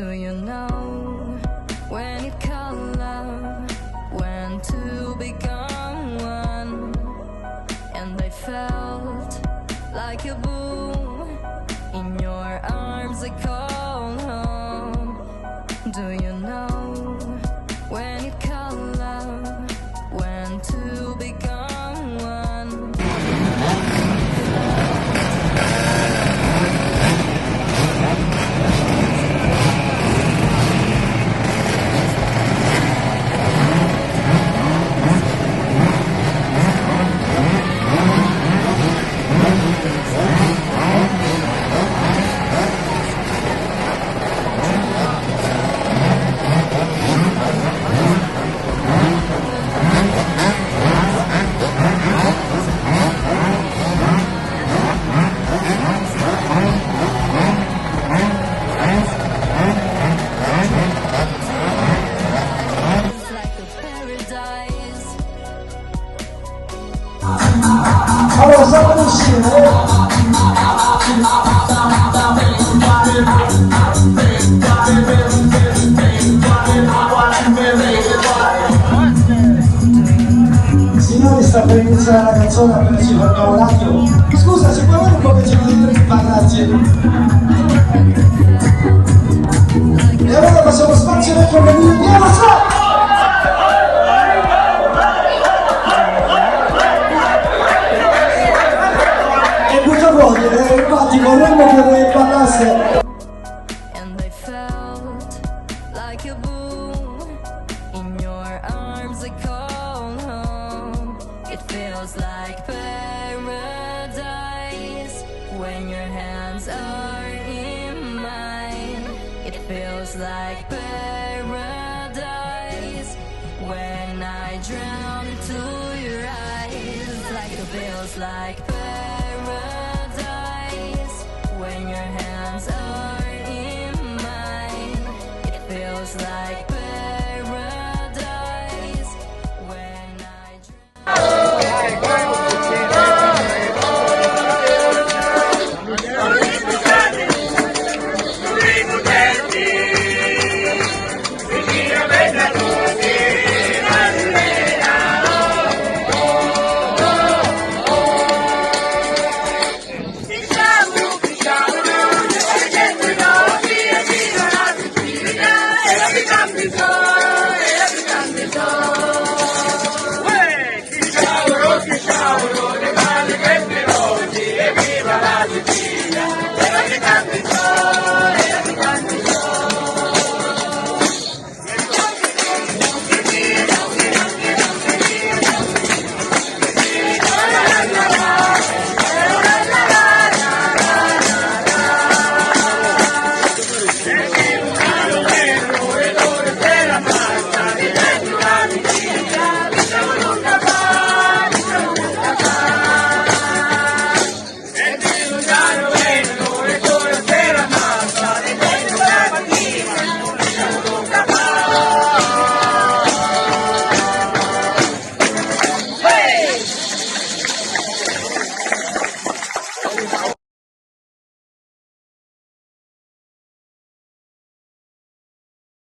Do you know when you call love, when to become one? And I felt like a boom in your arms, I call home. Do you know when you call love, when to become one? Allora, siamo insieme. Signori, sta per iniziare la canzone, quindi ci fermiamo un attimo. Scusa, ci puoi avere un pochettino di trippa, grazie. E allora facciamo spazio per convenire. Andiamo su! Infatti vorremmo che parlasse. And I felt like a boom in your arms, I call home. It feels like paradise when your hands are in mine. It feels like paradise when I drown into your eyes. Like it feels like paradise when your hands are